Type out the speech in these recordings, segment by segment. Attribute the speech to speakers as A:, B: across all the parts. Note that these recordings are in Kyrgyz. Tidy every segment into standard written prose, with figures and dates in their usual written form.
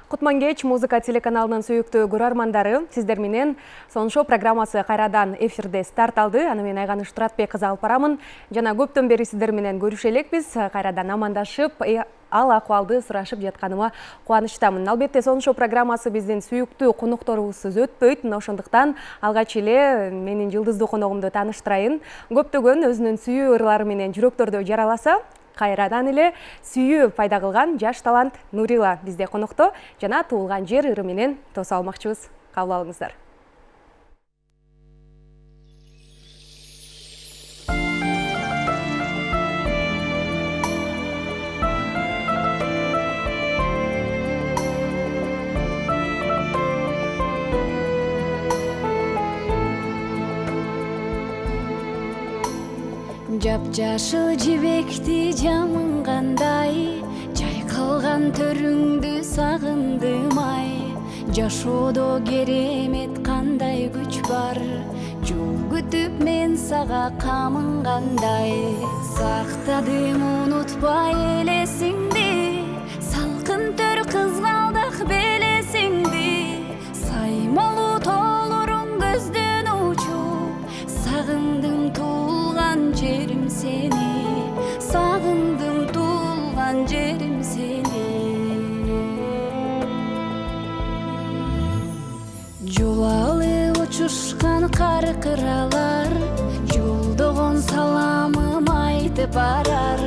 A: Кутман кеч музыка телеканалынын сүйүктүү көрөрмандары, сиздер менен Сон Шоу программасы кайрадан эфирде старт алды. Аны мен Айганыш Туратбек кызы алып барамын. Жана көптөн бери сиздер менен көрүшө элекпиз. Кайрадан амандашып, ал акыбалды сурашып жатканыма кубанычтамын. Албетте Сон Шоу программасы биздин сүйүктүү конокторубузсуз өтпөйт. Ошондуктан алгач эле менин жылдыздуу коногумду тааныштырайын. Көптөгөн өзүнүн сүйүү ырлары менен жүрөктөрдү жараласа, кайрадан эле сүйүү пайда кылган жаш талант Нурила бизде конокто жана туулган жер ыры менен тосо алмакчыбыз. Кабыл алыңыздар.
B: Жап-жашыл жибекти жамынгандай, чайкалган төрүңдү сагындым ай. Жашоодо керемет кандай күч бар, жол күтүп мен сага камынгандай. Сактадым унутпай элесиңди, салкын төр кызгалдак белесиңди. Саймалуу тоолоруң көздөн учуп, сагындым туулган жерим сени, сагындым туулган жерим сени. Жолалы учушкан каркыралар, жолдогон саламым айтып барар.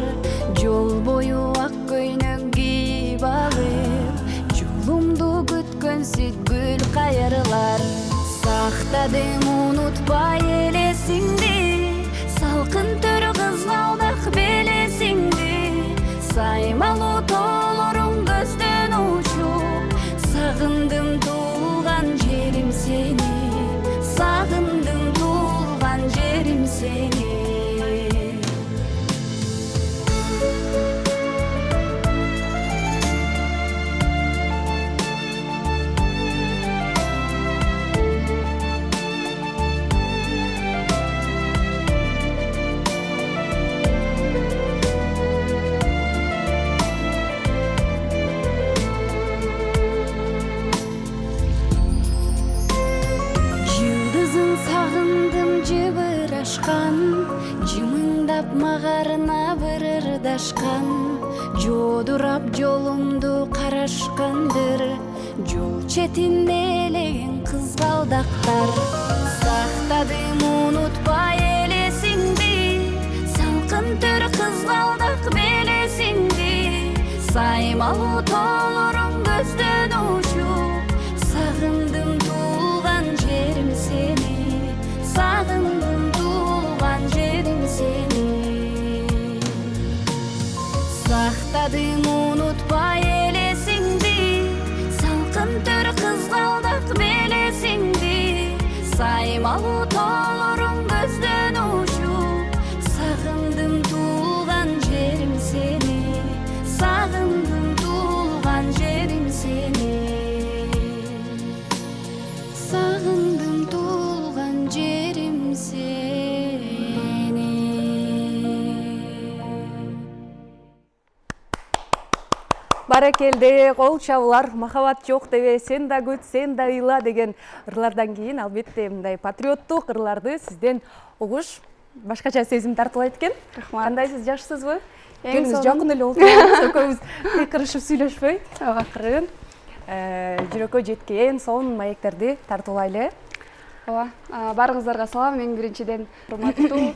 B: Жол бою ак көйнөк кийип алып, жолумду күткөн сүткүл кайырлар. Сактадым унутпай элесиңди, салкын төр кызгалдак белесиңди. Саймалуу тоолоруң көздөн учуп, сагындым туулган жерим сени, сагындым туулган жерим сени. Жымыңдап магарына бір ырдашкан, жодурап жолумду карашкандыр. Жол четинде элеген кызгалдактар. Сактадым унутпай элесиңди, салкын төр кызгалдак белесиңди. Саймалуу тоолоруң көздөн учуп, сагындым туулган жерим сени, сагындым туулган жерим сени. Сактадым унутпай элесиңди, салкын төр кызгалдак белесиңди. Саймалуу тоолоруң көздөн учуп, сагындым туулган жерим сени, сагындым туулган жерим сени. Сагындым туулган жерим сени.
A: Баракелде, кол чабуулар, махабат жок дебе, сен да күт, сен да ыйла деген ырлардан кийин албетте мындай патриоттук ырларды сизден угуш башкача сезим тартуулайт экен.
C: Рахмат.
A: Кандайсыз, жакшысызбы?
C: Эң
A: Өзүбүз
C: сонун.
A: жакын эле болуп экөөбүз кыйкырышып сүйлөшпөй. Акырын жүрөккө жеткен сонун маектерди тартуулайлы.
C: Ооба, баарыңыздарга салам. Эң биринчиден урматтуу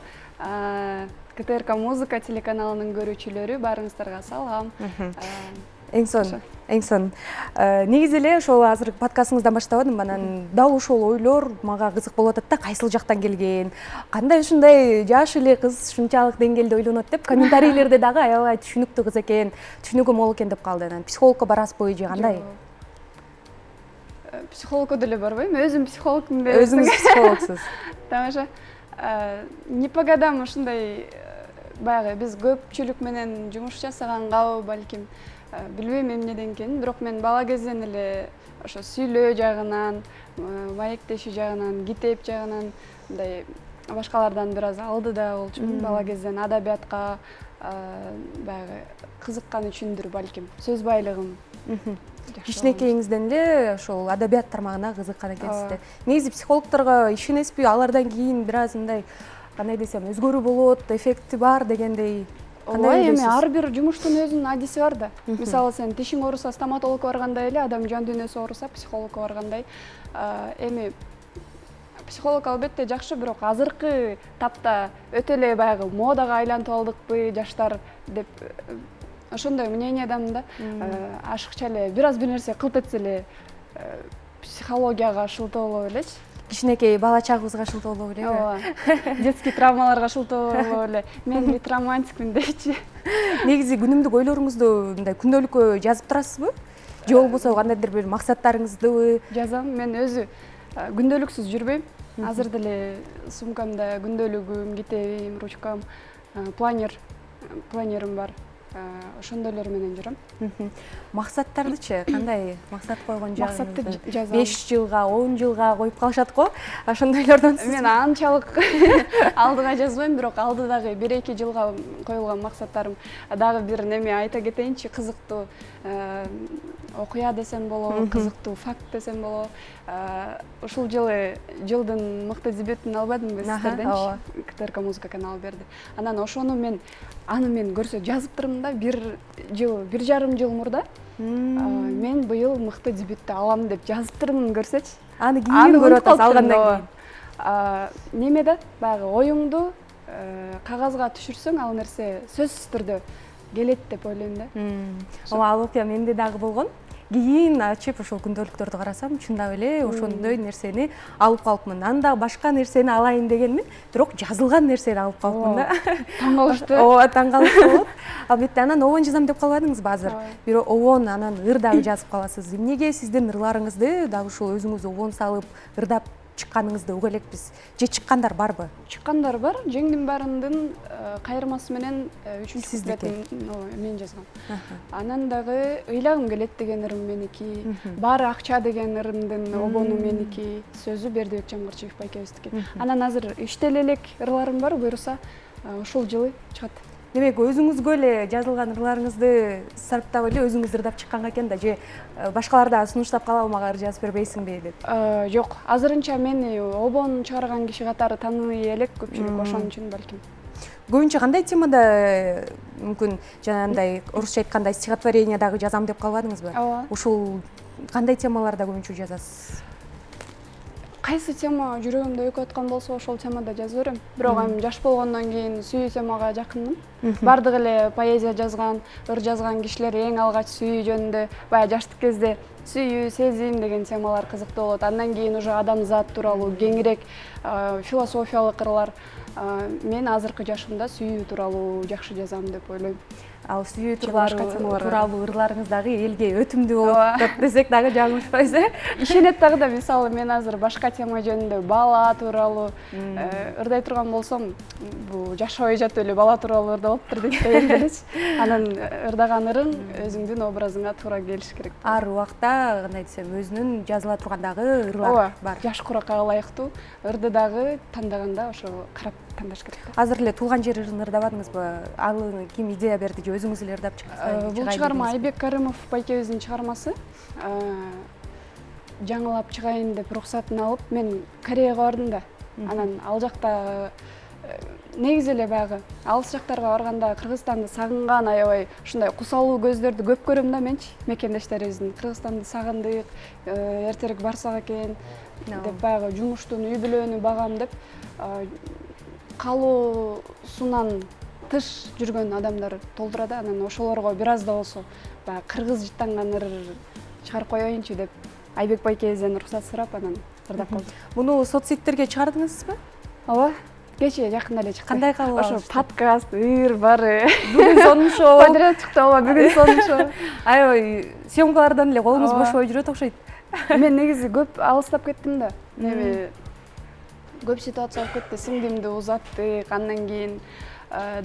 C: КТРК музыка телеканалынын көрүүчүлөрү, баарыңыздарга салам.
A: Эң сонун. Негизи эле ошол азыр подкастыңыздан баштабадым, анан дал ошол ойлор мага кызык болуп атат да, кайсыл жактан келген, кандай ушундай жаш эле кыз ушунчалык деңгээлде ойлонот деп комментарийлерде дагы аябай түшүнүктүү кыз экен, түшүнүгү мол экен деп калды. Анан психологко барасызбы же кандай?
C: Психологко деле барбайм, өзүм психологмун деп.
A: Өзүңүз психологсуз.
C: Тамаша. Не по годам ушундай баягы биз көпчүлүк менен жумуш жасаганга балким билбейм эмнеден экенин, бирок мен бала кезден эле ошо сүйлөө жагынан, маектешүү жагынан, китеп жагынан мындай башкалардан бир аз алдыда болчумун. Бала кезден адабиятка баягы кызыккан үчүндүр балким, сөз байлыгым.
A: кичинекейиңизден эле ошол адабият тармагына кызыккан экенсиз. Негизи психологторго ишенесизби? Алардан кийин бир аз мындай кандай десем, өзгөрүү болот, эффекти бар дегендей.
C: Ооба, эми ар бир жумуштун өзүнүн адиси бар да. Мисалы сен тишиң ооруса стоматологко баргандай эле, адам жан дүйнөсү ооруса психологко баргандай. Эми психолог албетте жакшы, бирок азыркы тапта өтө эле баягы модага айлантып алдыкпы жаштар деп ошондой мнениядамын да. Ашыкча эле бир аз бир нерсе кылт этсе эле психологияга шылтоо элечи.
A: Кичинекей бала чагыбызга шылтоо болуп элеби?
C: Ооба. Детский травмаларга шылтоо болуп эле. Мен бит романтикмин депчи.
A: Негизи күнүмдүк ойлоруңузду мындай күндөлүккө жазып турасызбы? Же болбосо кандайдыр бир максаттарыңыздыбы?
C: Жазам. Мен өзү күндөлүксүз жүрбөйм. Азыр деле сумкамда күндөлүгүм, китебим, ручкам, планерим бар. Ошондойлор менен жүрөм.
A: Максаттардычы кандай максат койгон жагыңызды?
C: Максатты жазам.
A: 5 жылга, 10 жылга коюп калышат го. Ошондойлордон
C: Мен анчалык алдыга жазбайм, бирок алдыдагы 1-2 жылга коюлган максаттарым. Дагы бир неме айта кетейинчи, кызыктуу окуя десем болобу, кызыктуу факт десем болобу. Ушул жылы жылдын мыкты дебютун албадымбы сиздерденчи? КТРК музыка каналы берди. Анан ошону мен көрсө жазып турмун да, 1,5 жыл мурда. Мен быйыл мыкты дебютты алам деп жазып турмун, көрсөчү.
A: Аны кийин көрүп атасыз алгандан
C: кийин. Немеде баягы оюңду кагазга түшүрсөң, ал нерсе сөзсүз түрдө келет деп ойлойм да.
A: Ал окуя менде дагы болгон. Кийин ачып ошол күндөлүктөрдү карасам, чындап эле ошондой нерсени алып калыпмын. Анда башка нерсени алайын дегенмин, бирок жазылган нерсени алып калыпмын да.
C: Таң калыштуу.
A: Ооба, таң калыштуу болот. Албетте анан обон жазам деп калбадыңызбы азыр? Бир обон анан ыр дагы жазып каласыз. Эмнеге сиздин ырларыңызды дагы ушул өзүңүз обон салып, ырдап чыкканыңызды уга элекпиз? Же чыккандар барбы?
C: Чыккандар бар. Жеңдин баарындын кайырмасы менен 3-чү куплетин мен жазгам. Анан дагы ыйлагым келет деген ырым меники, баары акча деген ырымдын обону меники, сөзү Бердибек Жамгырчиев байкебиздики. Анан азыр иштеле элек ырларым бар, буюрса ушул жылы чыгат.
A: Демек, өзүңүзгө эле жазылган ырларыңызды сарптап эле өзүңүз ырдап чыкканга экен да, же башкалар да сунуштап калабы мага ыр жазып бербейсиңби деп?
C: Жок, азырынча мени обон чыгарган киши катары тааный элек көпчүлүк, ошон үчүн балким.
A: Көбүнчө кандай темада мүмкүн жанагындай орусча айтканда стихотворение дагы жазам деп калбадыңызбы?
C: Ооба.
A: Ушул кандай темаларда көбүнчө жазасыз?
C: Кайсы тема жүрөгүмдө өкүп аткан болсо, ошол темада жазып берем. Бирок эми жаш болгондон кийин сүйүү темага жакынмын. Бардык эле поэзия жазган, ыр жазган кишилер эң алгач сүйүү жөнүндө, баягы жаштык кезде сүйүү, сезим деген темалар кызыктуу болот. Андан кийин уже адамзат тууралуу кеңирээк философиялык ырлар. Мен азыркы жашымда сүйүү тууралуу жакшы жазам деп ойлойм.
A: Ал сүйүү тууралуу ырларыңыз дагы элге өтүмдүү болот десек дагы жаңылышпайбыз,
C: Ишенет дагы да, мисалы мен азыр башка тема жөнүндө бала тууралуу ырдай турган болсом, бул жашабай жатып эле бала тууралуу ырдалыптыр дейт элечи. Анан ырдаган ырың өзүңдүн образыңа туура келиш керек.
A: Ар убакта кандай десем, өзүнүн жазыла турган дагы ырлар бар.
C: Жаш куракка ылайыктуу ырды дагы тандаганда ошо карап тандаш керек.
A: Азыр эле туулган жер ырын ырдабадыңызбы? Аны ким идея берди же өзүңүз эле ырдап чыккансызбы?
C: Бул чыгарма Айбек Карымов байкебиздин чыгармасы. Жаңылап чыгайын деп уруксатын алып, мен Кореяга бардым да. Анан ал жакта негизи эле баягы алыс жактарга барганда Кыргызстанды сагынган, аябай ушундай кусалуу көздөрдү көп көрөм да менчи, мекендештерибиздин. Кыргызстанды сагындык, эртерээк барсак экен деп баягы жумуштун үй бүлөнү багам деп калуусунан тыш жүргөн адамдар толтурат. Анан ошолорго бир аз да болсо баягы кыргыз жыттанган ыр чыгарып коеюнчу деп Айбек байкебизден уруксат сурап, анан ырдап калдым.
A: Муну соцсеттерге чыгардыңызбы?
C: Ооба. Кечээ жакында эле чыкты.
A: Кандай кабыл алышты?
C: Ошо подкаст, ыр бары.
A: Бүгүн сонун шоу.
C: Подряд чыкты, ооба, бүгүн сонун шоу.
A: Аябай съемкалардан эле колуңуз бошобой жүрөт окшойт.
C: Мен негизи көп алыстап кеттим да. Эми көп ситуация болуп кетти, сиңдимди узаттык, андан кийин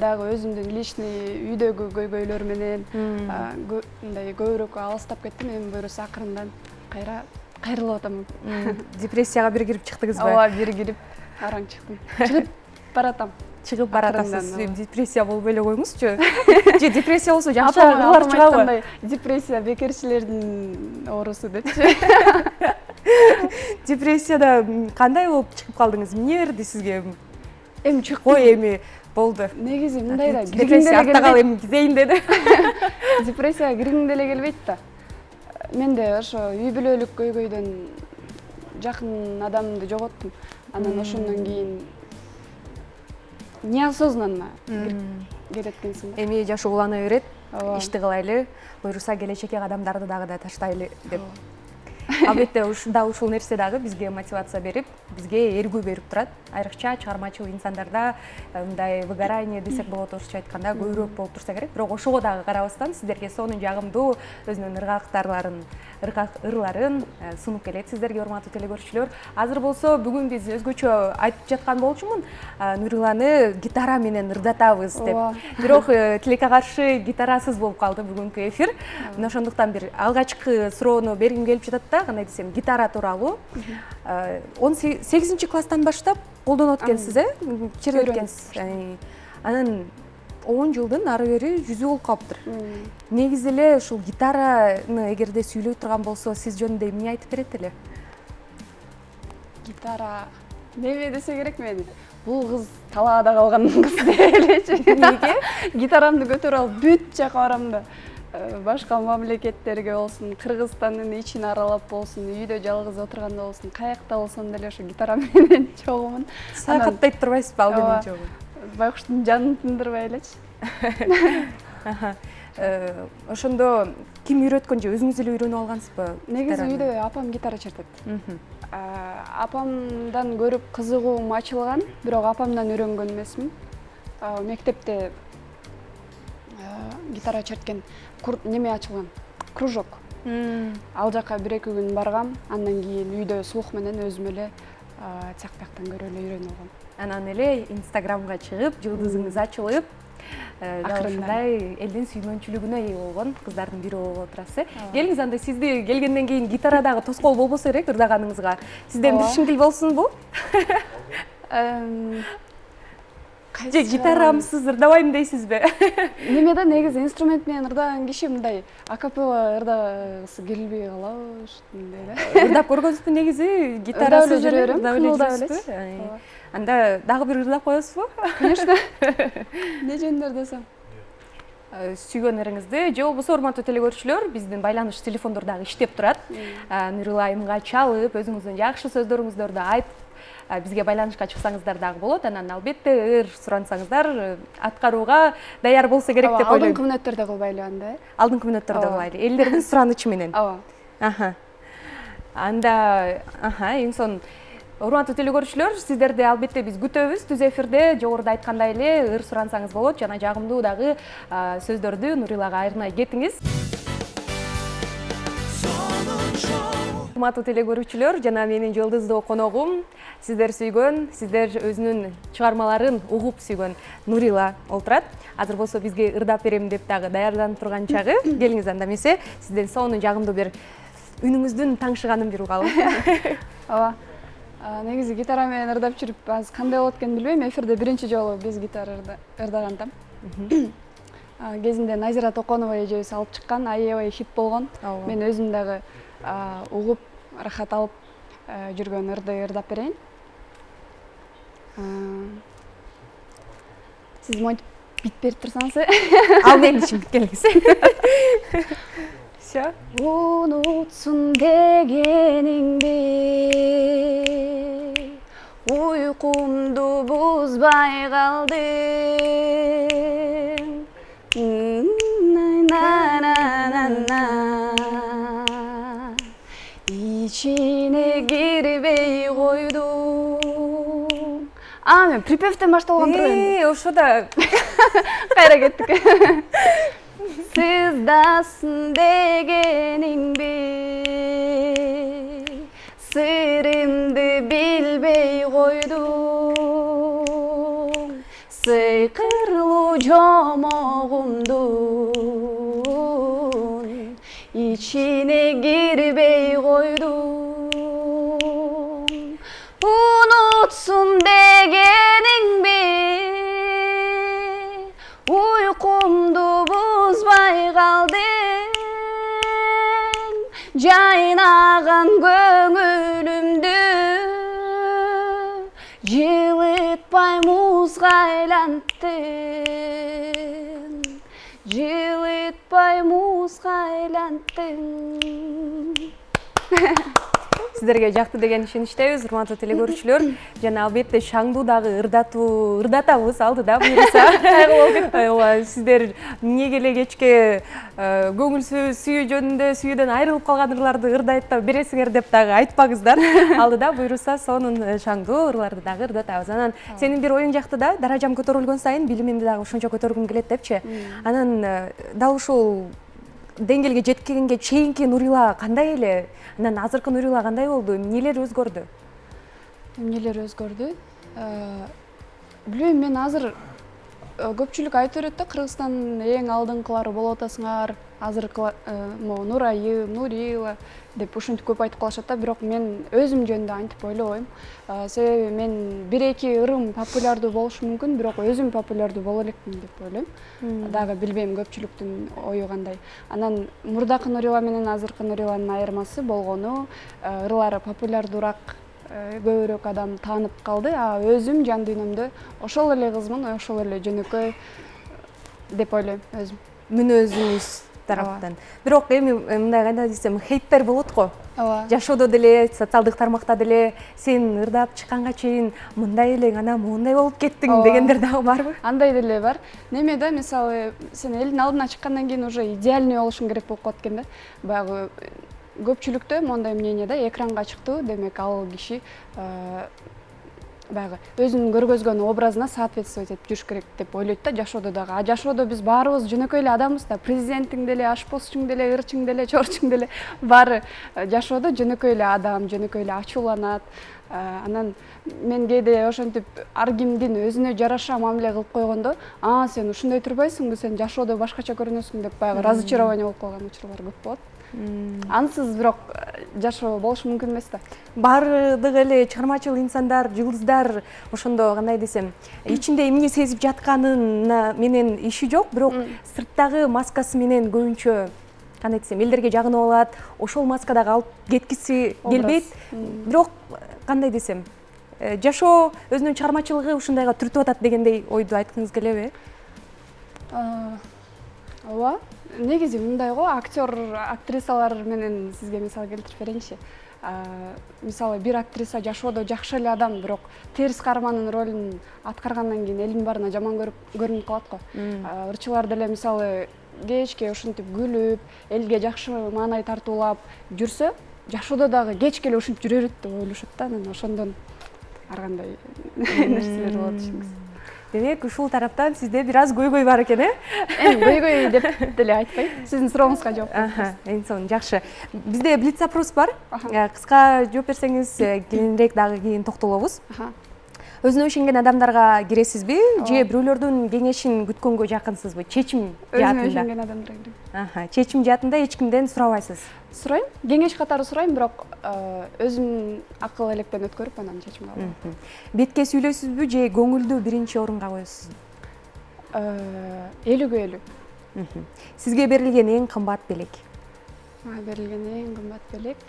C: дагы өзүмдүн личный үйдөгү көйгөйлөр менен мындай көбүрөөк алыстап кеттим. Эми буюрса акырындан кайрылып атам.
A: Депрессияга бир кирип чыктыңызбы?
C: Ооба, бир кирип араң чыктым. Чыгып баратам.
A: чыгып баратасыз.
C: Акырындан,
A: Депрессия болуп эле коюңузчу. Же депрессия болсо жакшы ырлар чыгабы?
C: Айткандай, депрессия бекерчилердин оорусу депчи.
A: Депрессияда кандай болуп чыгып калдыңыз? Эмне берди сизге?
C: Эми чыгып
A: Ой, эми болду.
C: негизи мындай да
A: Депрессия артта кал, эми гизейин деди.
C: депрессияга киргиң деле келбейт да. Менде ошо үй бүлөлүк көйгөйдөн жакын адамымды жоготтум. Анан ошондон кийин неосознанно кетет экенсиң да.
A: Эми жаш улана берет.
C: Ооба.
A: Ишти кылайлы, буюрса келечекке кадамдарды дагы да таштайлы деп. Албетте ушул нерсе дагы бизге мотивация берип, бизге эргүү берип турат. Айрыкча чыгармачыл инсандарда мындай выгорание десек болот, орусча айтканда көбүрөөк болуп турса керек. Бирок ошого дагы карабастан сиздерге сонун жагымдуу өзүнүн ырларын сунуп келет сиздерге, урматтуу телекөрүүчүлөр. Азыр болсо бүгүн биз өзгөчө айтып жаткан болчумун, Нуриланы гитара менен ырдатабыз деп. Бирок тилекке каршы гитарасыз болуп калды бүгүнкү эфир. Мына ошондуктан бир алгачкы суроону бергим келип жатат да, кандай десем, гитара тууралуу. 18 класстан баштап колдонуп өткөнсүз, чырып өткөнсүз. Анан 10 жылдын ары бери жүзү болуп калыптыр. Негизи эле ушул гитараны эгерде сүйлөй турган болсо, сиз жөнүндө эмне айтып берет эле?
C: Гитара неме десе керек мен? Бул кыз талаада калган кыз элечи.
A: Неге?
C: Гитарамды көтөрүп алып бүт жака барам да. Башка мамлекеттерге болсун, Кыргызстандын ичин аралап болсун, үйдө жалгыз отурганда болсун, каякта болсом деле ошо гитара менен чогумун.
A: Саякаттайт турбайсызбы ал менен чогуу?
C: Байкуштун жанын тындырбай элечи.
A: Ошондо ким үйрөткөн же өзүңүз эле үйрөнүп алгансызбы?
C: Негизи үйдө апам гитара чертет. Апамдан көрүп кызыгуум ачылган, бирок апамдан үйрөнгөн эмесмин. Мектепте гитара черткен неме ачылган, кружок. Ал жака 1-2 күн баргам, андан кийин үйдө слух менен өзүм эле тияк бияктан көрүп эле үйрөнүп алгам.
A: Анан эле Инстаграмга чыгып, жылдызыңыз ачылып, ушундай элдин сүймөнчүлүгүнө ээ болгон кыздардын бири болуп отурасыз. Келиңиз, анда сизди келгенден кийин гитарадагы тоскоол болбосо керек ырдаганыңызга. Сизден бир шыңдый болсунбу? Же гитарамсыз ырдабайм дейсизби?
C: Неме да, негизи инструмент менен ырдаган киши мындай акапелла ырдагысы келбей калабы, ушундай да.
A: Ырдап көргөнсүзбү негизи? Гитарасыз эле ырдап эле жүрөсүзбү? Анда дагы бир ырдап коесузбу?
C: Конечно. Не жөнүндө ырдасам?
A: Сүйгөн ырларыңызды, же болбосо урматтуу телекөрүүчүлөр, биздин байланыш телефондор дагы иштеп турат. Нурила айымга чалып, өзүңүздүн жакшы сөздөрүңүздөрдү айтып, бизге байланышка чыксаңыздар дагы болот. Анан албетте ыр сурансаңыздар, аткарууга даяр болсо керек деп ойлойм.
C: Алдыңкы мүнөттөрдө кылбайлы анда?
A: Алдыңкы мүнөттөрдө кылайлы. Элдердин суранычы менен.
C: Ооба.
A: Анда, эң сонун урматтуу телекөрүүчүлөр, сиздерди албетте биз күтөбүз түз эфирде. Жогоруда айткандай эле ыр сурансаңыз болот, жана жагымдуу дагы сөздөрдү Нурилага айырмай кетиңиз. Урматтуу телекөрүүчүлөр, жана менин жылдыздуу коногум, сиздер сүйгөн, сиздер өзүнүн чыгармаларын угуп сүйгөн Нурила олтурат. Азыр болсо бизге ырдап берем деп дагы даярданып турган чагы. Келиңиз, анда эмесе сизден сонун жагымдуу бир үнүңүздүн таңшыганын бир угалы.
C: Ооба. Негизи гитара менен ырдап жүрүп, азыр кандай болот экенин билбейм. Эфирде биринчи жолу биз гитара ырдагандам. Кезинде Назира Токонова эжебиз алып чыккан, аябай хит болгон. Мен өзүм дагы угуп, рахат алып жүргөн ырды ырдап берейин. Сиз монтип бит берип турсаңыз.
A: Ал менин ичим келиңиз. Всё.
C: Унутсун дегениңди, уйкумду бузбай калдың. Ичине кирбей койдум. Мен припевтен башталган турбаймынбы?
A: Ошо да
C: кайра кеттик. Сыздасын дегениңби, сырымды билбей койдум. Сыйкырлуу жомогумдун ичине кирбей койдум. Унутсун дегениңби,
B: жайнаган көңүлүмдү жылытпай музга айланттың, жылытпай музга айланттың.
A: Сіздерге жақты деген ишеничтебиз, урматтуу телекөрүүчүлөр. Жана албетте шаңду дагы ырдатабыз алдыда буюрса. Ооба, сиздер эмнеге эле кечке көңүл сүйүү жөнүндө сүйүүдөн айрылып калган ырларды ырдайт да бересиңер деп дагы айтпаңыздар. Алдыда буюрса сонун шаңду ырларды дагы ырдатабыз. Анан сенин бир оюң жакты да, даражам көтөрүлгөн сайын билимимди дагы ошончо көтөргүм келет депчи. Анан дал ушул деңгээлге жеткенге чейинки Нурила кандай эле? Анан азыркы Нурила кандай болду? Эмнелер өзгөрдү?
C: Эмнелер өзгөрдү? Билбейм, мен азыр көпчүлүк айтып берет да, Кыргызстандын эң алдыңкылары болуп атасыңар, азыркы Нурайым, Нурила деп ушинтип көп айтып калышат да, бирок мен өзүм жөнүндө антип ойлобойм. Себеби мен бир-эки ырым популярдуу болушу мүмкүн, бирок өзүм популярдуу боло элекмин деп ойлойм. Дагы билбейм көпчүлүктүн ою кандай. Анан мурдакы Нурила менен азыркы Нуриланын айырмасы болгону, ырлары популярдуураак, көбүрөөк адам таанып калды. Өзүм жан дүйнөмдө ошол эле кызмын, ошол эле жөнөкөй деп ойлойм өзүм.
A: Мүнөзүңүз тараптан. Бирок эми мындай кандай десем, хейттер болот го.
C: Ооба.
A: Жашоодо деле, социалдык тармакта деле сен ырдап чыкканга чейин мындай элең, анан моундай болуп кеттиң дегендер дагы барбы?
C: Андай деле бар. Неме да, мисалы, сен элдин алдына чыккандан кийин уже идеальный болушуң керек болуп калат экен да. Баягы көпчүлүктө мондай мнение да, экранга чыкты, демек ал киши баягы өзүнүн көргөзгөн образына соответствовать этип жүрүш керек деп ойлойт да, жашоодо дагы. Жашоодо биз баарыбыз жөнөкөй эле адамбыз да, президентиң деле, ашпозчуң деле, ырчың деле, чорчуң деле баары жашоодо жөнөкөй эле адам, жөнөкөй эле ачууланат. Анан мен кээде ошентип ар кимдин өзүнө жараша мамиле кылып койгондо, сен ушундай турбайсыңбы, сен жашоодо башкача көрүнөсүң деп баягы разочарование болуп калган учурлар көп болот. Ансыз бирок жашоо болушу мүмкүн эмес да.
A: Баардыгы эле чыгармачыл инсандар, жылдыздар ошондо кандай десем, ичинде эмне сезип жатканын менен иши жок, бирок сырттагы маскасы менен көбүнчө кандай десем, элдерге жагынып алат, ошол маскадагы алып кеткиси келбейт. Бирок кандай десем, жашоо өзүнүн чыгармачылыгы ушундайга түртүп атат дегендей ойду айткыңыз келеби?
C: Ооба. Негизи мындай го, актер, актрисалар менен сизге мисал келтирип берейинчи. Мисалы, бир актриса жашоодо жакшы эле адам, бирок терс каармандын ролун аткаргандан кийин элдин баарына жаман көрүнүп калат го. Ырчылар деле мисалы кечке ушинтип күлүп, элге жакшы маанай тартуулап жүрсө, жашоодо дагы кечке эле ушинтип жүрө берет деп ойлошот да. Анан ошондон ар кандай нерселер болот дешиңиз.
A: Демек, ушул тараптан сизде бир аз көйгөй бар экен,
C: көйгөй деп деле айтпайм. Сиздин сурооңузга жооп берем.
A: Эң сонун, жакшы. Бизде блиц опрос бар. Кыска жооп берсеңиз, кийинирээк дагы кийин токтолобуз. Өзүнө ишенген адамдарга киресизби, же бирөөлөрдүн кеңешин күткөнгө жакынсызбы? Чечим жаатында.
C: Өзүнө ишенген адамдарга кирем.
A: Чечим жаатында эч кимден сурабайсыз.
C: Сурайм, кеңеш катары сурайм, бирок өзүм акыл электен өткөрүп анан чечим кабыл.
A: Бетке сүйлөйсүзбү же көңүлдү биринчи орунга коесузбу?
C: 50-50.
A: Сизге берилген эң кымбат белек?
C: Берилген эң кымбат белек.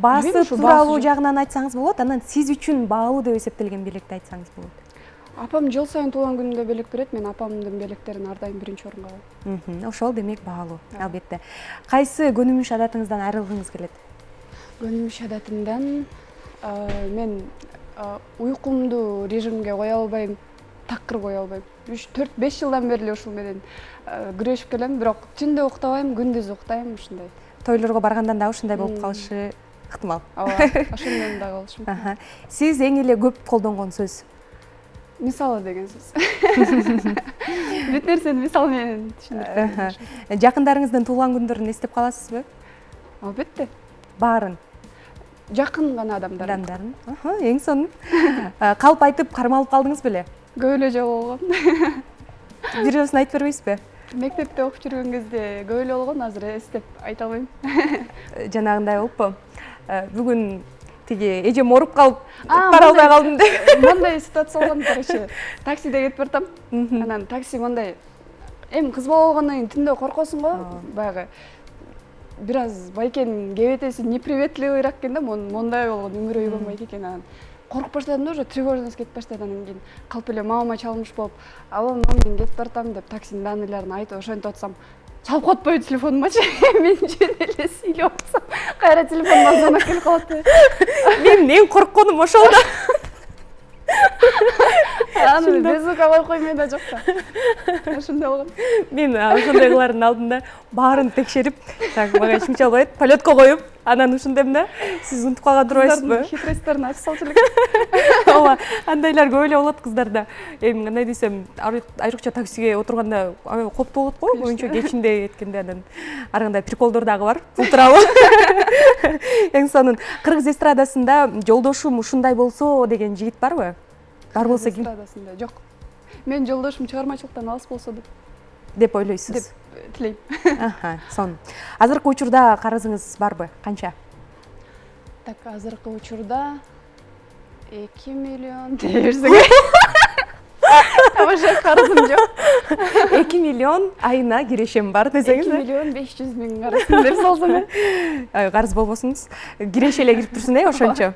A: Баасы тууралуу жагынан айтсаңыз болот, анан сиз үчүн баалуу деп эсептелген белекти айтсаңыз болот.
C: Апам жыл сайын туулган күнүндө белек берет, мен апамдын белектерин ар дайым биринчи орунга коем.
A: Ошол демек баалуу, албетте. Кайсы көнүмүш адатыңыздан айрылгыңыз келет?
C: Көнүмүш адатымдан мен уйкумду режимге кое албайм, такыр кое албайм. 3-4-5 жылдан бери эле ушул менен күрөшүп келем, бирок түндө уктабайм, күндүз уктайм, ушундай.
A: Тойлорго баргандан да ушундай болуп калышы ыктымал.
C: Ооба, ошондон да болушу мүмкүн.
A: Сиз эң эле көп колдонгон сөз?
C: Мисалы деген сөз. Бүт нерсени мисал менен түшүндүрөм.
A: Жакындарыңыздын туулган күндөрүн эстеп каласызбы?
C: Албетте.
A: Баарын?
C: Жакын гана адамдарын.
A: Эң сонун. Калп айтып кармалып калдыңыз беле?
C: Көп эле жолу болгон.
A: Бирөөсүн айтып бербейсизби?
C: Мектепте окуп жүргөн кезде көп эле болгон, азыр эстеп айта албайм.
A: Жанагындай болуппу? Бүгүн тиги эжем оруп калып бара албай калдым деп.
C: Мондай ситуация болгон, короче, таксиде кетип бартам. Анан такси мондай эми кыз бала болгондон кийин түндө коркосуң го, баягы бир аз байкенин кебетеси неприветливыйраак экен да, мондай болгон үңүрөй болбойт экен. Анан коркуп баштадым да, уже тревожность кетип баштады. Анан кийин калп эле мамама чалмыш болуп, алла мен кетип баратам деп таксинин данныйларын айтып ошентип атсам, чалып катпайбы телефонумачы. Мен жөн эле сүйлөп атсам, кайра телефонума звонок келип калат.
A: Менин эң коркконум ошол да.
C: Аны без звука коюп коймой да жок да. Ошондой болгон.
A: Мен ошондойлордун алдында баарын текшерип, так мага эч кимче албайт, полетко коюп, анан ушундайм да. Сиз унутуп калган турбайсызбы?
C: Хитростторун ачып салчу элек.
A: Ооба, андайлар көп эле болот кыздарда. Эми кандай десем, айрыкча таксиге отурганда коптуу болот го, көбүнчө кечинде кеткенде анан ар кандай приколдор дагы бар. Ултурабы. Эң сонун кыргыз эстрадасында жолдошум ушундай болсо деген жигит барбы? Бар болсо ким?
C: Эстрадасында жок. Мен жолдошум чыгармачылыктан алыс болсо
A: деп ойлойсуз.
C: деп тилейм.
A: Аха, сонун. Азыркы учурда карызыңыз барбы? Канча?
C: Так, азыркы учурда 2 миллион дерсең. Ошо карызым жок.
A: 2 миллион айына кирешем бар десеңиз.
C: 2 миллион 500 миң карызым деп салсам.
A: Карыз болбосуңуз. Киреше эле кирип турсун ошончо.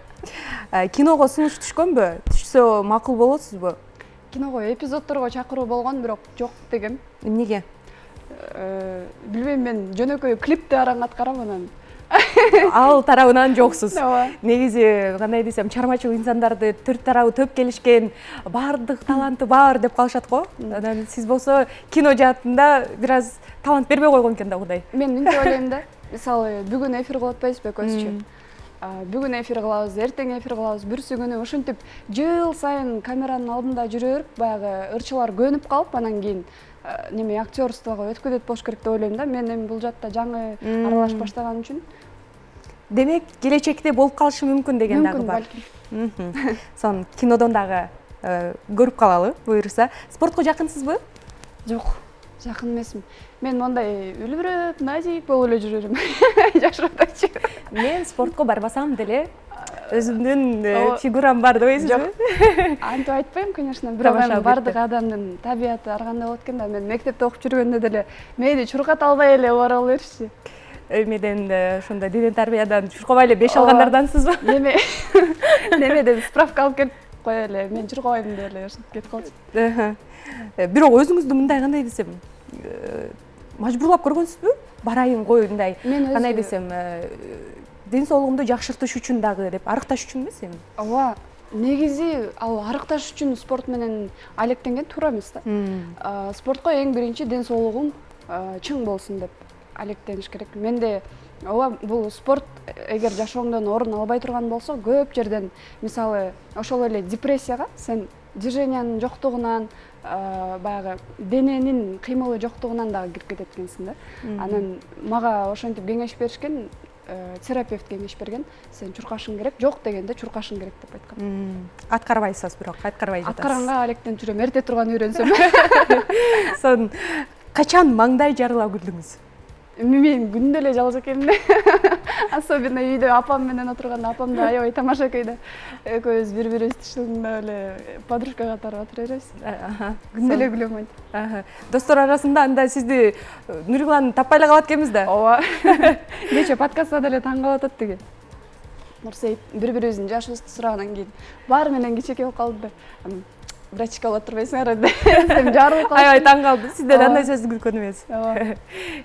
A: Киного сунуш түшкөнбү? Түшсө макул болосузбу?
C: Киного эпизоддорго чакыруу болгон, бирок жок дегем.
A: Эмнеге?
C: Билбейм, мен жөнөкөй клипти араңаткарам анан.
A: Ал тарабынан жоксуз.
C: Ооба.
A: Негизи кандай десем, чармачыл инсандарды төрт тарабы төп келишкен, баардык таланты бар деп калышат го. Анан сиз болсо кино жаатында бир аз талант бербей койгон экен да Кудай.
C: Мен мынтип ойлойм да. Мисалы, бүгүн эфир кылып атпайбызбы экөөсүчү? Бүгүн эфир кылабыз, эртең эфир кылабыз, бүрсү күнү ошентип жыл сайын камеранын алдында жүрө берип, баягы ырчылар көнүп калып, анан кийин неме актерствого өткүлөт болуш керек деп ойлойм да. Мен эми бул жакта жаңы аралашып баштаганым үчүн.
A: Демек, келечекте болуп калышы мүмкүн деген дагы бар.
C: Балким.
A: Сон кинодон дагы көрүп калалы, буюрса. Спортко жакынсызбы?
C: Жок, жакын эмесмин. Мен мондай үлбүрөп, назик болуп эле жүрөм. Жашыртачы.
A: Мен спортко барбасам деле өзүмдүн фигурам бар дебейсизби?
C: Антип айтпайм, конечно, бирок эми бардык адамдын табияты ар кандай болот экен да. Мен мектепте окуп жүргөндө деле мени чурката албай эле бара беришчи.
A: Эмеден ошондой дене тарбиядан чуркабай эле 5 алгандардансызбы?
C: Немеден справка алып келип кое эле, мен чуркабайм деп эле ошентип кетип калчу.
A: Бирок өзүңүздү мындай кандай десем, мажбурлап көргөнсүзбү? Барайын кой мындай, кандай десем, ден соолугумду жакшыртыш үчүн дагы деп, арыкташ үчүн эмес эми?
C: Ооба, негизи ал арыкташ үчүн спорт менен алектенген туура эмес да. Спортко эң биринчи ден соолугум чың болсун деп алектениш керек. Менде ооба, бул спорт эгер жашооңдон орун албай турган болсо, көп жерден, мисалы, ошол эле депрессияга сен движениянын жоктугунан, баягы дененин кыймылы жоктугунан дагы кирип кетет экенсиң да. Анан мага ошентип кеңеш беришкен, терапевт кеңеш берген, сен чуркашың керек, жок дегенде чуркашың керек деп айткан.
A: Аткарбайсыз бирок, аткарбай жатасыз.
C: Аткаранга алектенип жүрөм, эрте турган үйрөнсөм.
A: Сон качан маңдай жарыла күлдүңүз?
C: Мен күндө эле жалжак экенмин. Особенно үйдө апам менен отурганда, апамды аябай тамашакайда экөөбүз бири-бирибизди тышылдап эле подружка катары отура беребиз. Күндө эле күлөм айт.
A: Достор арасында анда сизди Нурилан таппай эле калат экенбиз да.
C: Ооба. Кече подкастта деле таң калып атат деги. Нурсейит бири-бирибиздин жашыбызды сурагандан кийин баары менен кичеке болуп калды да. Врачка болуп турбайсыңар деп жарылып калды.
A: Аябай таң калды. Сизден андай сөздү күткөн эмес.
C: Ооба.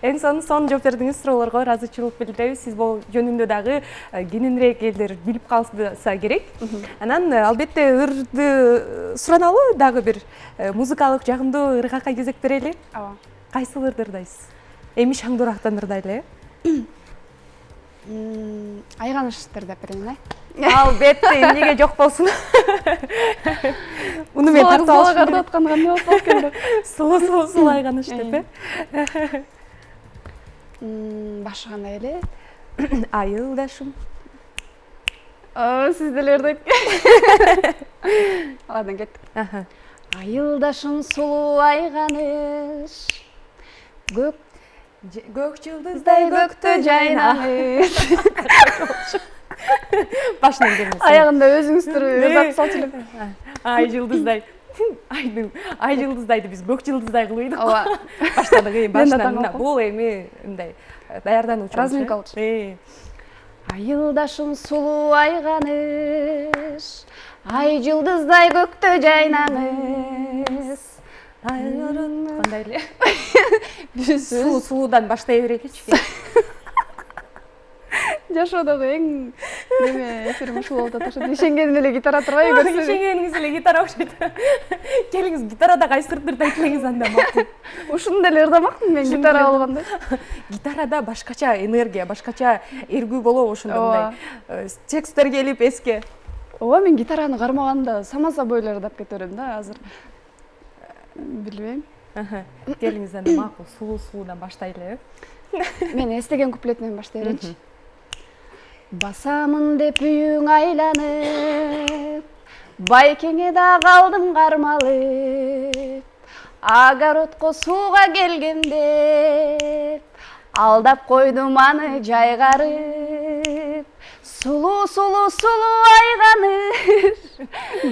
A: Эң сонун жооп бердиңиз, суроолорго ыраазычылык билдиребиз. Сиз бул жөнүндө дагы кененирээк элдер билип калса керек. Анан албетте ырды сураналы, дагы бир музыкалык жагымдуу ыргакка кезек берели.
C: Ооба.
A: Кайсы ырды ырдайсыз? Эми шаңдурактан ырдайлы,
C: Айганыштыр деп берейин,
A: Албетте, эмнеге жок болсун. Муну мен тартып алышым керек.
C: атканга эмне болуп калып келди?
A: Сулуу айганыш деп,
C: Башы кандай эле?
A: Айылдашым.
C: Сиз деле ырдайт. Аладан кеттик. Айылдашым сулуу айганыш,
A: Көк жылдыздай көктө жайнаңыз. Башынан келмесин.
C: Аягында өзүңүз туруп ырдап салчу элем.
A: Ай жылдыздай. ай жылдыздайды биз көк жылдыздай кылып ийдик.
B: Ооба.
A: Баштадык
B: Мен да
A: башынан
B: таң
A: бул эми мындай даярдануучу.
B: Разминкалчы. Айылдашым сулуу айганыш, ай жылдыздай көктө жайнаңыз.
A: Кандай эле?
B: Биз
A: Сулуудан баштай береличи.
B: жашоодогу эң неме эфирим ушул болуп атат. Ишенгеним эле гитара турбай көрсө.
A: Ишенгениңиз эле гитара окшойт. Келиңиз гитарада кайсы ырдырды айтып элеңиз анда макул.
B: Ушуну деле ырдамакмын мен гитара алганда.
A: Гитарада башкача энергия, башкача эргүү болобу ошондой мындай. Тексттер келип эске.
B: Ооба, мен гитараны кармаганда самаса бойлор ырдап кете берем да азыр. Билбейм.
A: Келиңиз анда макул сулуудан баштайлы.
B: Мен эстеген куплетинен баштай берейинчи. Басамын деп үйүң айланып, байкеңе да калдым кармалып, огородко сууга келгенде алдап койдум аны жайгарып. Сулуу сулуу сулуу айганыш,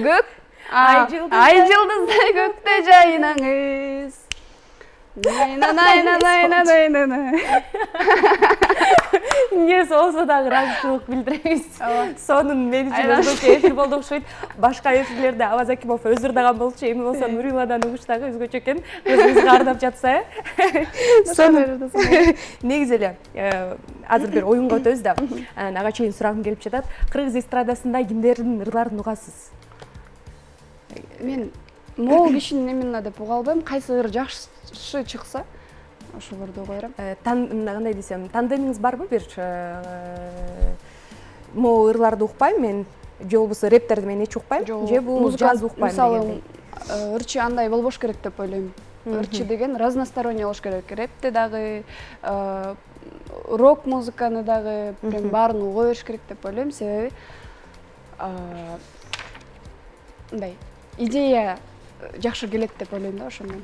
B: көк ай жылдыздай көктө жайнаңыз.
A: Эмне болсо дагы ыраазычылык билдиребиз. Сонун мен үчүн өзгөчө эфир болду окшойт. Башка эфирлерде Аваз Акимов өздүрдаган болчу, эми болсо Нуриладан угуш дагы өзгөчө экен. Өзүңүз кардап жатса, негизи эле азыр бир оюнга өтөбүз да. Ага чейин сурагым келип жатат. Кыргыз эстрадасында кимдердин ырларын угасыз?
B: Мен могу кишинин эмне деп уга албайм. Кайсы ыр жакшы чыкса, ошолорду уга берем.
A: Кандай десем, тандемиңиз барбы бир? Могу ырларды укпайм мен, же болбосо рептерди мен эч укпайм, же бул жаз укпайм дегендей.
B: Мисалы, ырчы андай болбош керек деп ойлойм. Ырчы деген разносторонний болуш керек. Репти дагы, рок музыканы дагы прям баарын уга бериш керек деп ойлойм. Себеби мындай идея жакшы келет деп ойлойм да ошондон.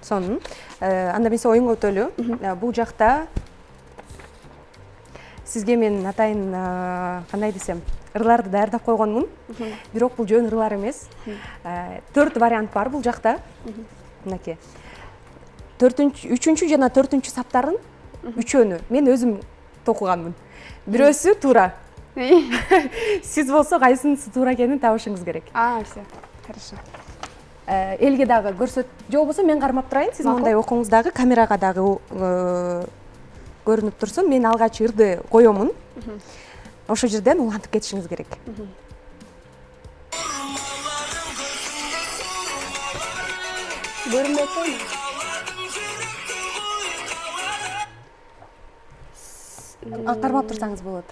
A: Сонун. Анда биз оюнга өтөлү. Бул жакта сизге мен атайын кандай десем, ырларды даярдап койгонмун. Бирок бул жөн ырлар эмес. 4 вариант бар бул жакта. Мынакей. 3-үчү жана 4-үчү саптарын үчөөнү мен өзүм токуганмын. Бирөөсү туура. Сиз болсо кайсынысы туура экенин табышыңыз керек.
B: Все. Хорошо.
A: Элге дагы көрсөт, же болбосо мен кармап турайын, сиз мындай окуңуз дагы камерага дагы көрүнүп турсун. Мен алгач ырды коёмун. Ошол жерден улантып кетишиңиз керек.
B: Көрүнбөй атпайбы?
A: Кармап турсаңыз болот.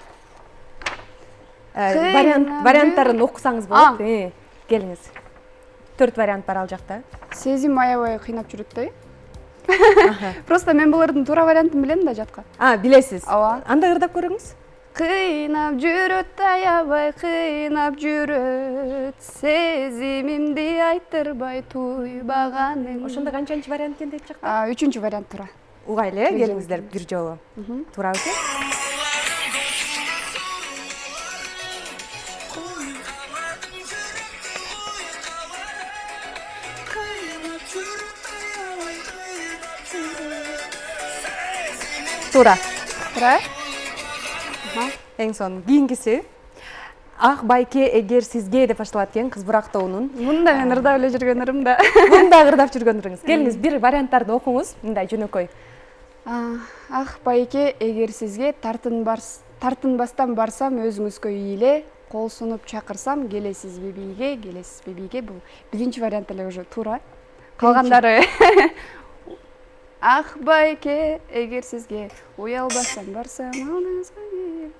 A: Варианттарын окусаңыз болот. Келиңиз. 4 вариант бар ал жакта.
B: Сезим аябай кыйнап жүрөт да. Просто мен булардын туура вариантын билем да жатка.
A: Билесиз.
B: Ооба.
A: Анда ырдап көрүңүз.
B: Кыйнап жүрөт аябай кыйнап жүрөт, сезимимди айтырбай туйбаганың.
A: Ошондо канчанчы вариант экен деп жакта?
B: 3-үчү вариант туура.
A: Угайлы, келиңиздер бир жолу. Туура экен. Туура.
B: Туура?
A: Эң сонун. Кийинкиси Ак байке эгер сизге деп башталат экен кыз бурактоонун.
B: Мында мен ырдап эле жүргөн ырым да.
A: Мында ырдап жүргөн ырыңыз. Келиңиз бир варианттарды окуңуз. Мындай жөнөкөй.
B: Ах байке эгер сизге тартынбастан барсам өзүңүзгө ийиле, кол сунуп чакырсам келесизби бийге. Бул биринчи вариант эле уже туура. Калгандары Ах байке эгер сизге уялбастан барсам алдыңызга ийиле.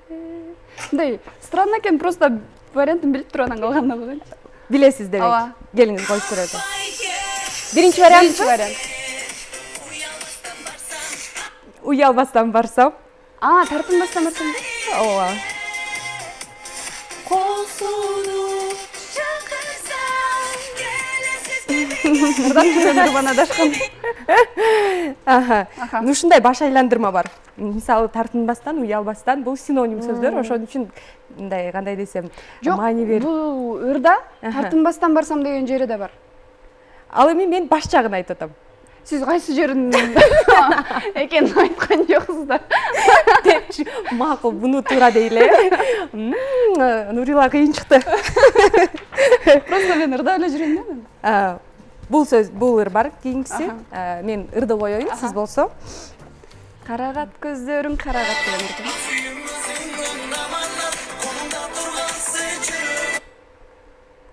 B: Мындай странно экен, просто вариантын билип туруп анан калганда койгончу.
A: Билесиз демек.
B: Ооба.
A: Келиңиз коюп көрөлү. Биринчи вариант. Уялбастан барсам.
B: Тартынбастан барсам.
A: Ооба.
B: Кол сунуп чакырсам келесизби. Ырдап жүргөн бана дашкан.
A: Ушундай баш айландырма бар. Мисалы тартынбастан, уялбастан бул синоним сөздөр. Ошон үчүн мындай кандай десем, маани берип.
B: Бул ырда тартынбастан барсам деген жери да бар.
A: Ал эми мен баш жагын айтып атам.
C: Сиз кайсы жерин экенин айткан жоксуз да.
A: Депчи, макул, буну туура дейле. Нурила кыйын чыкты.
C: Просто мен ырдап эле жүрөм да.
A: Бул ыр бар, кийинкиси. Мен ырды коеюн, сиз болсо.
C: Карагат көздөрүң карагат деген экен.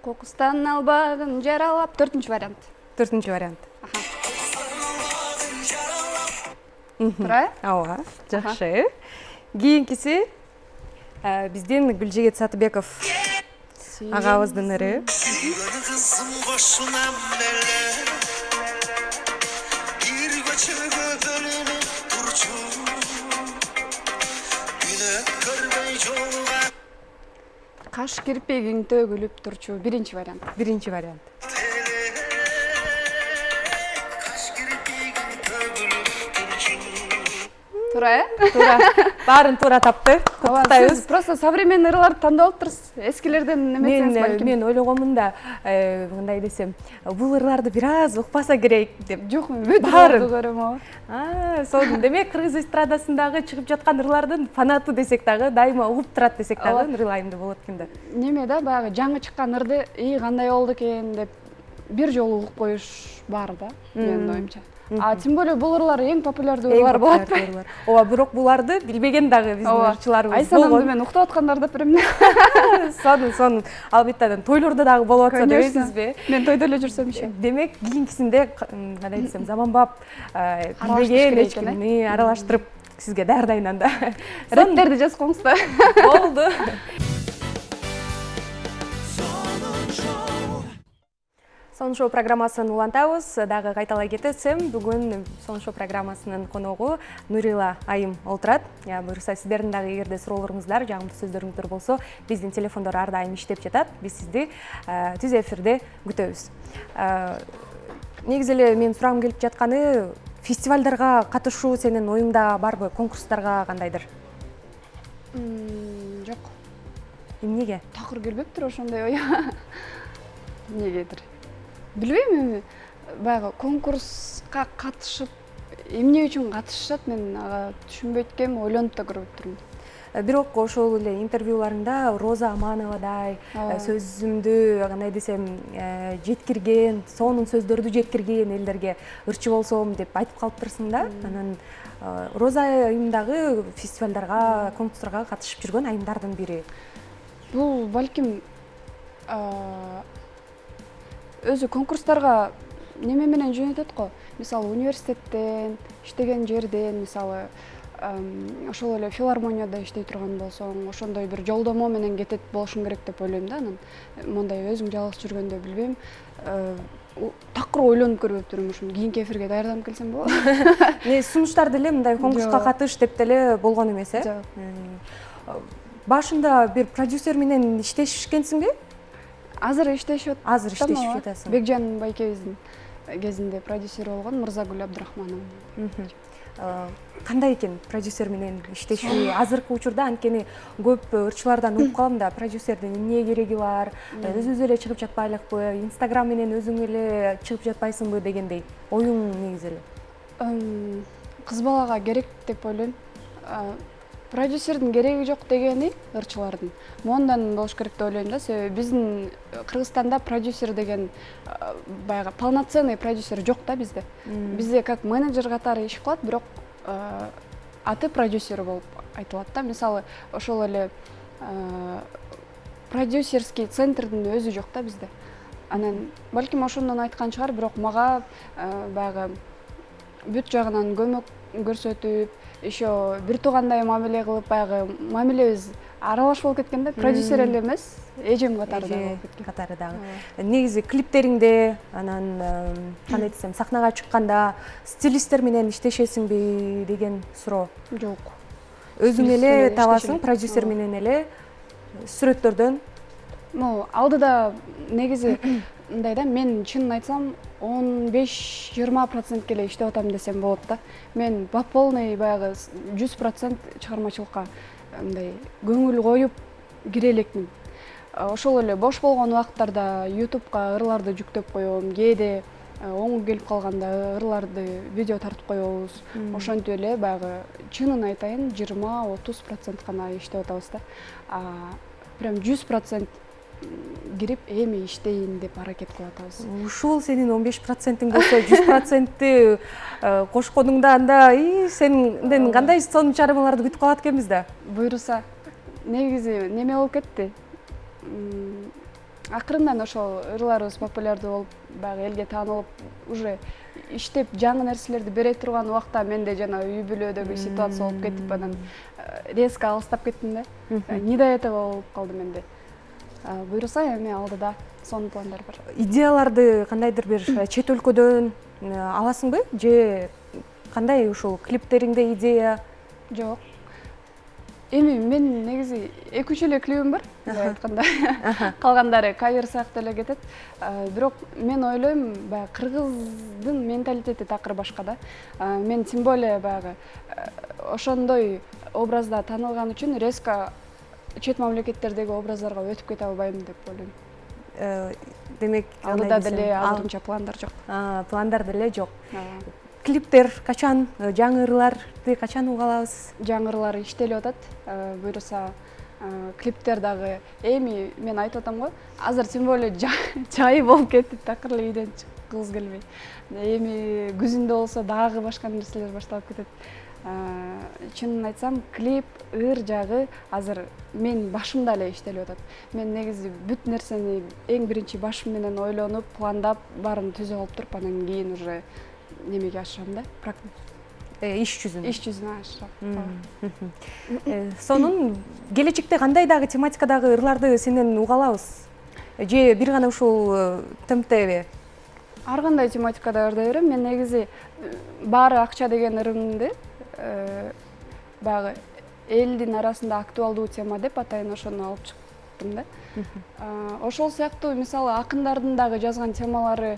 C: Кокустан албагын жаралап, 4-чү вариант.
A: 4-чү вариант.
C: Тура?
A: Ооба, жакшы. Кийинкиси биздин Гүлжегет Сатыбеков агабыздын ыры.
C: Каш кирпигиң төгүлүп турчу, 1-чи вариант.
A: 1-чи вариант.
C: Тура,
A: Туура. Баарын туура тапты.
C: Сиз просто современный ырларды тандап алыптырсыз. Эскилерден неметсеңиз балким.
A: Мен ойлогонмун да, мындай десем, бул ырларды бир аз укпаса керек деп.
C: Жок, бүт
A: Баарын
C: көрөм о.
A: Сонун. Демек, кыргыз эстрадасындагы чыгып жаткан ырлардын фанаты десек дагы, дайыма угуп турат десек дагы ырылайымды болот экен да.
C: Неме да, баягы жаңы чыккан ырды, кандай болду экен деп бир жолу угуп коюш бар да, менин оюмча. Тем более бул ырлар эң популярдуу ырлар болот.
A: Ооба, бирок буларды билбеген дагы биздин ырчыларыбыз
C: Айсанамды мен уктап аткандарды деп берем.
A: Сонун. Албетте тойлордо дагы болуп атса дебейсизби?
C: Мен тойдо эле жүрсөм иши.
A: Демек, кийинкисинде кандай десем, заманбап билбеген эчкимни аралаштырып сизге даярдайын анда.
C: Реттерди жазып коюңуз да.
A: Болду. Сон шоу программасын улантабыз. Дагы кайталай кетсем, бүгүн Сон шоу программасынын коногу Нурила айым олтурат. Буюрса сиздердин дагы эгерде суроолоруңуздар, жагымдуу сөздөрүңүздөр болсо, биздин телефондор ар дайым иштеп жатат. Биз сизди түз эфирде күтөбүз. Негизи эле мен сурагым келип жатканы, фестивалдарга катышуу сенин оюңда барбы? Конкурстарга кандайдыр?
C: Жок.
A: Эмнеге?
C: Такыр келбептир ошондой ой. Эмнегедир? Билбейм эми. Баягы конкурска катышып, эмне үчүн катышышат, мен ага түшүнбөйт экенмин, ойлонуп да көрбөп турмун.
A: Бирок ошол эле интервьюларыңда Роза Амановадай сөзүмдү кандай десем жеткирген, сонун сөздөрдү жеткирген элдерге ырчы болсом деп айтып калыптырсың да. Анан Роза айым дагы фестивалдарга, конкурстарга катышып жүргөн айымдардын бири.
C: Бул балким өзү конкурстарга неме менен жөнөтөт го. Мисалы университеттен, иштеген жерден, мисалы ошол эле филармонияда иштей турган болсоң, ошондой бир жолдомо менен кетет болушуң керек деп ойлойм да. Анан мондай өзүң жалгыз жүргөндө билбейм, такыр ойлонуп көрбөп турмун, ушун кийинки эфирге даярданып келсем болобу?
A: Сунуштар деле мындай конкурска катыш деп деле болгон эмес, э? Башында бир продюсер менен иштешкенсиңби?
C: Азыр иштешип атам.
A: Азыр иштешип жатасың.
C: Бекжан байкебиздин кезинде продюсер болгон Мырзагүл Абдрахманова.
A: Кандай экен продюсер менен иштешүү? Азыркы учурда анткени көп ырчылардан угуп калам да, продюсердин эмне кереги бар, өзүбүз эле чыгып жатпайлыкпы, Инстаграм менен өзүң эле чыгып жатпайсыңбы дегендей. Оюң негизи эле.
C: Кыз балага керек деп ойлойм. Продюсердин кереги жок дегени ырчылардын моундан болуш керек деп ойлойм да. Себеби биздин Кыргызстанда продюсер деген баягы полноценный продюсер жок да бизде. Бизде как менеджер катары иш кылат, бирок аты продюсер болуп айтылат да. Мисалы, ошол эле продюсерский центрдин өзү жок да бизде. Анан балким ошондон айткан чыгар, бирок мага баягы бүт жагынан көмөк көрсөтүп, еще бир туугандай мамиле кылып, баягы мамилебиз аралаш болуп кеткен да. Продюсер эле эмес, эжем катары да болуп кеткен.
A: Катары дагы. Негизи клиптериңде, анан кандай десем, сахнага чыкканда стилисттер менен иштешесиңби деген суроо.
C: Жок.
A: Өзүң эле табасың, продюсер менен эле сүрөттөрдөн.
C: Алдыда негизи мындай да, мен чынын айтсам 15-20% эле иштеп атам десем болот да. Мен по полный баягы 100% чыгармачылыкка мындай көңүл коюп кире элекмин. Ошол эле бош болгон убакыттарда YouTube'га ырларды жүктөп коём, кээде оңу келип калганда ырларды видео тартып коебуз. Ошентип эле баягы чынын айтайын 20-30% гана иштеп атабыз да. Прям 100% кирип эми иштейин деп аракет кылып атабыз.
A: Ушул сенин 15%-ing болсо 100%-ты кошконуңда анда сенден кандай сонун чыгармаларды күтүп калат экенбиз да.
C: Буйруса негизи неме болуп кетти. Акырындан ошол ырларыбыз популярдуу болуп, баягы элге таанылып, уже иштеп жаңы нерселерди бере турган убакта менде жана үй бүлөдөгү ситуация болуп кетип, анан резко алыстап кеттим да. Не до этого болуп калды менде. Буйруса эми алдыда сонун пландар бар.
A: Идеяларды кандайдыр бир чет өлкөдөн аласыңбы? Же кандай ушул клиптериңде идея?
C: Жок. Эми мен негизи 2-3 эле клипим бар, айтканда. Калгандары кавер сыяктуу эле кетет. Бирок мен ойлойм, баягы кыргыздын менталитети такыр башка да. Мен тем более баягы ошондой образда таанылган үчүн резко чет мамлекеттердеги образдарга өтүп кете албайм деп ойлойм.
A: Демек,
C: алдыда деле азырынча пландар жок.
A: Пландар деле жок. Клиптер качан, жаңы ырларды качан уга алабыз?
C: Жаңы ырлар иштелип атат. Буйруса клиптер дагы эми мен айтып атам го, азыр тем более жай болуп кетти, такыр эле үйдөн чыккыбыз келбей. Эми күзүндө болсо дагы башка нерселер башталып кетет. Чынын айтсам, клип, ыр жагы азыр мен башымда эле иштелип атат. Мен негизи бүт нерсени эң биринчи башым менен ойлонуп, пландап, баарын түзүп алып туруп, анан кийин уже немеге ашырам да.
A: Иш жүзүнө
C: ашырам.
A: Сонун келечекте кандай дагы тематикадагы ырларды сенден уга алабыз? Же бир гана ушул темптеби?
C: Ар кандай тематикада ырдай берем. Мен негизи баары акча деген ырымды баягы элдин арасында актуалдуу тема деп атайын, ошону алып чыктым да. Ошол сыяктуу мисалы акындардын дагы жазган темалары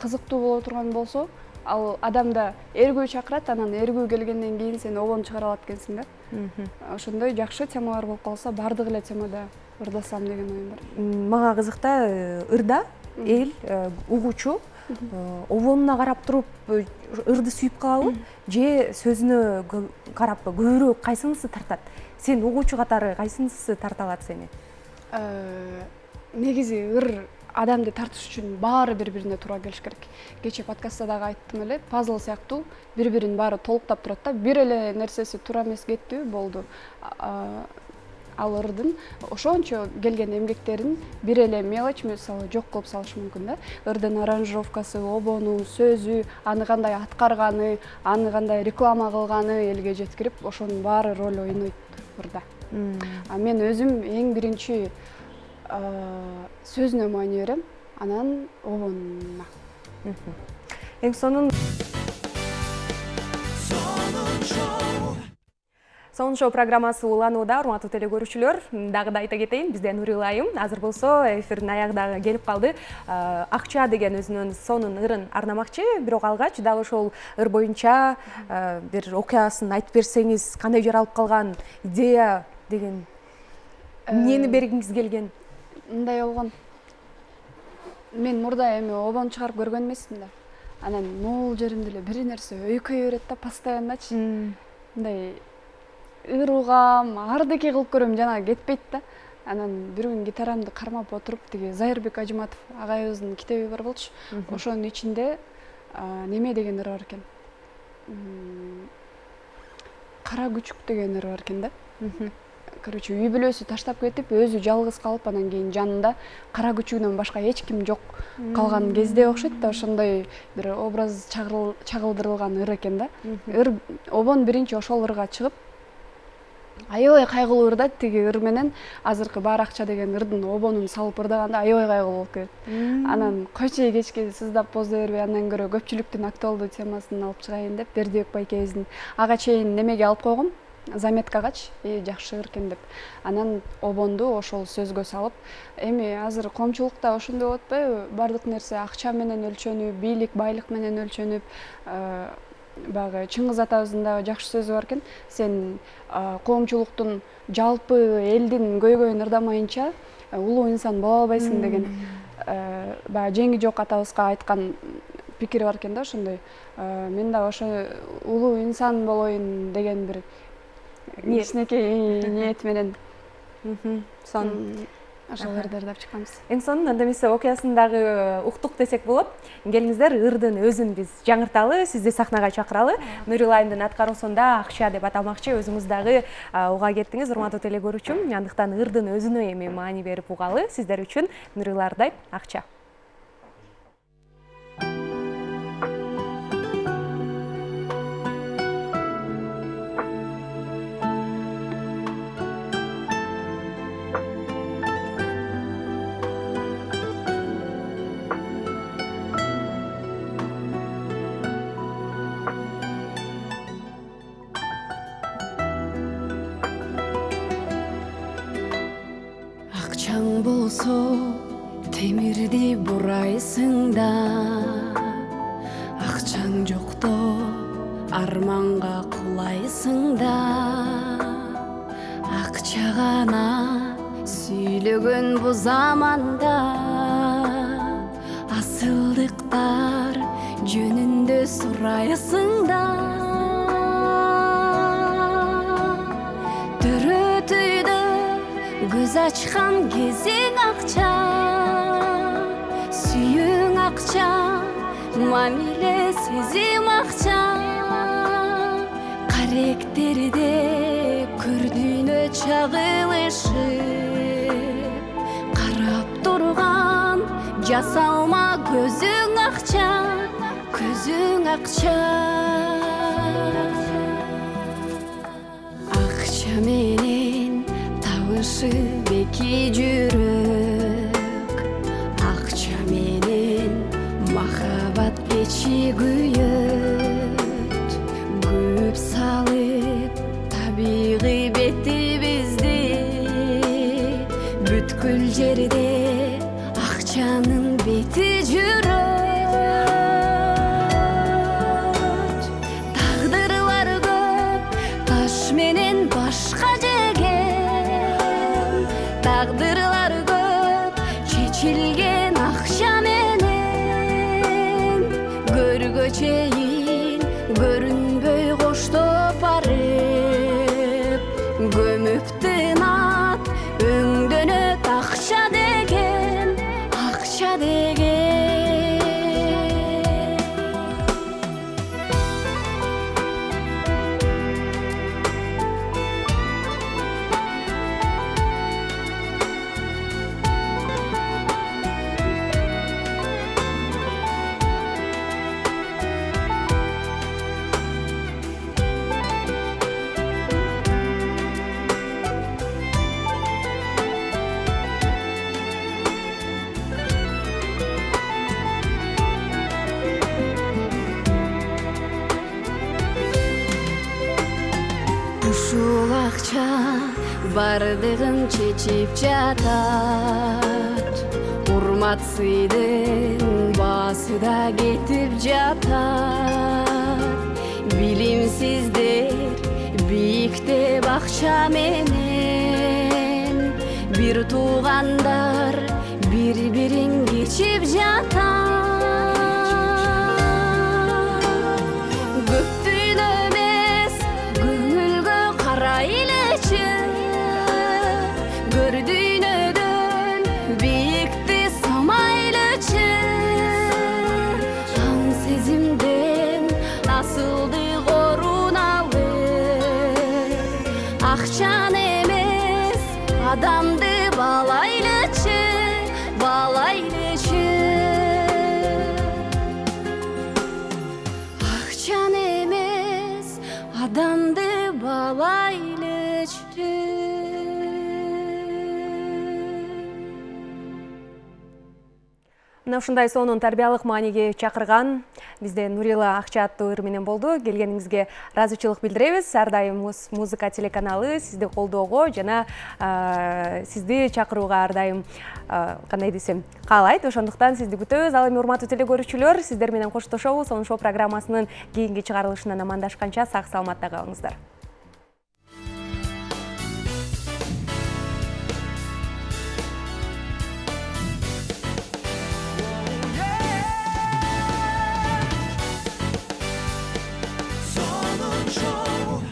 C: кызыктуу боло турган болсо, ал адамда эргүү чакырат, анан эргүү келгенден кийин сен обон чыгара алат экенсиң да. Ошондой жакшы темалар болуп калса, бардык эле темада ырдасам деген оюм бар.
A: Мага кызык да, ырда эл угуучу обонуна карап туруп ырды сүйүп калабы, же сөзүнө карап көбүрөөк кайсынысы тартат? Сен угуучу катары кайсынысы тарта алат сени?
C: Негизи ыр адамды тартыш үчүн баары бири-бирине туура келиш керек. Кече подкастта дагы айттым эле, пазл сыяктуу бири-бирин баары толуктап турат да. Бир эле нерсеси туура эмес кетти болду. Ал ырдын ошончо келген эмгектерин бир эле мелочь мисалы жок кылып салыш мүмкүн да. Ырдын аранжировкасы, обону, сөзү, аны кандай аткарганы, аны кандай реклама кылганы элге жеткирип, ошонун баары роль ойнойт ырда. Мен өзүм эң биринчи сөзүнө маани берем, анан обонуна.
A: Эң сонун Сонун шоу программасы уланууда, урматтуу телекөрүүчүлөр. Дагы да айта кетейин, бизден Нурил Айым азыр болсо эфирдин аягына келип калды. Акча деген өзүнүн сонун ырын арнамакчы, бирок алгач дагы ошол ыр боюнча бир окуясын айтып берсеңиз, кандай жаралып калган идея деген эмнени бергиңиз келген?
C: Мындай болгон. Мен мурда эми обон чыгарып көргөн эмесмин да. Анан могул жеримде эле бир нерсе өйкөй берет да, постоянночу. Мындай ыруугам, ардеке кылып көрөм, жана кетпейт да. Анан бир күн гитарамды кармап отуруп, тиги Зайырбек Ажыматов агайыбыздын китеби бар болчу. Ошонун ичинде неме деген ыр бар экен. Кара күчүк деген ыр бар экен да. Короче, үй бүлөсү таштап кетип, өзү жалгыз калып, анан кийин жанында кара күчүгүнөн башка эч ким жок калган кезде окшойт да, ошондой бир образ чагылдырылган ыр экен да. Ыр обон биринчи ошол ырга чыгып, аябай кайгылуу ырда, тиги ыр менен азыркы баары акча деген ырдын обонун салып ырдаганда аябай кайгылуу болуп кетет. Анан койчу кечке сыздап позда бербей, андан көрө көпчүлүктүн актуалдуу темасын алып чыгайын деп Бердибек байкебиздин ага чейин немеге алып койгом, заметкагач, жакшы ыр экен деп. Анан обонду ошол сөзгө салып, эми азыр коомчулукта ошондой болуп атпайбы? Бардык нерсе акча менен өлчөнүп, бийлик, байлык менен өлчөнүп, баягы Чыңгыз атабыздын дагы жакшы сөзү бар экен. Сен коомчулуктун жалпы элдин көйгөйүн ырдамайынча улуу инсан боло албайсың деген. баягы жеңи жок атабызга айткан пикири бар экен да, ошондой мен да ошо улуу инсан болоюн деген бир кичинекей ниет менен ошолор даярдап чыкканбыз.
A: Эң сонун анда эмесе окуясын дагы уктук десек болот. Келиңиздер, ырдын өзүн биз жаңырталы, сизди сахнага чакыралы. Нурила айымдын аткаруусунда акча деп аталмакчы, өзүңүз дагы уга кеттиңиз, урматтуу теле көрүүчүм. Андыктан ырдын өзүнө эми маани берип угалы. Сиздер үчүн Нурила Ырдай, акча.
D: Акчаң болсо темирди бурайсың да, акчаң жокто арманга кулайсың да. Акча гана сүйлөгөн бу заманда, асылдыктар жөнүндө сурайсың да. Göz açkan gezin akça, suyun akça, mamile sezim akça. Karakterde kördüğünü çağılışıp, karap durgan jasalma gözün akça, gözün akça. Akça menen tavuşı beki жүрөк, акча менен махаббат печи күйөт. Көп салып табигый бетибизди, бүткүл жерде акчанын бети жүрөт. Тагдырлар көп таш менен башка жеген, тагдырлар көп чечилген акча менен. Көргө чейин көрүнбөй коштоп барып, көмүп тынат өңдөнөт акча деген, акча деген. Ушул акча бардыгын чечип жатат, урмат сыйдын баасы да кетип жатат. Билимсиздер бийиктеп акча менен, бир туугандар бири-бирин кечип жатат. Көптүн эмес көңүлгө карайлычы, көрдүйнөдөн бийикти самайлычы. Ан сезимден асылдык орун алып, акчаны эмес адамды балайлычы, балайлычы. Акчаны эмес адамды балайлычы.
A: Мына ушундай сонун тарбиялык мааниге чакырган бизде Нурила Акча аттуу ыр менен болду. Келгениңизге ыраазычылык билдиребиз. Ар дайым музыка телеканалы сизди колдоого жана сизди чакырууга ар дайым кандай десем каалайт. Ошондуктан сизди күтөбүз. Ал эми урматтуу теле көрүүчүлөр, сиздер менен коштошобуз. Сонун шоу программасынын кийинки чыгарылышынан амандашканча сак саламатта калыңыздар.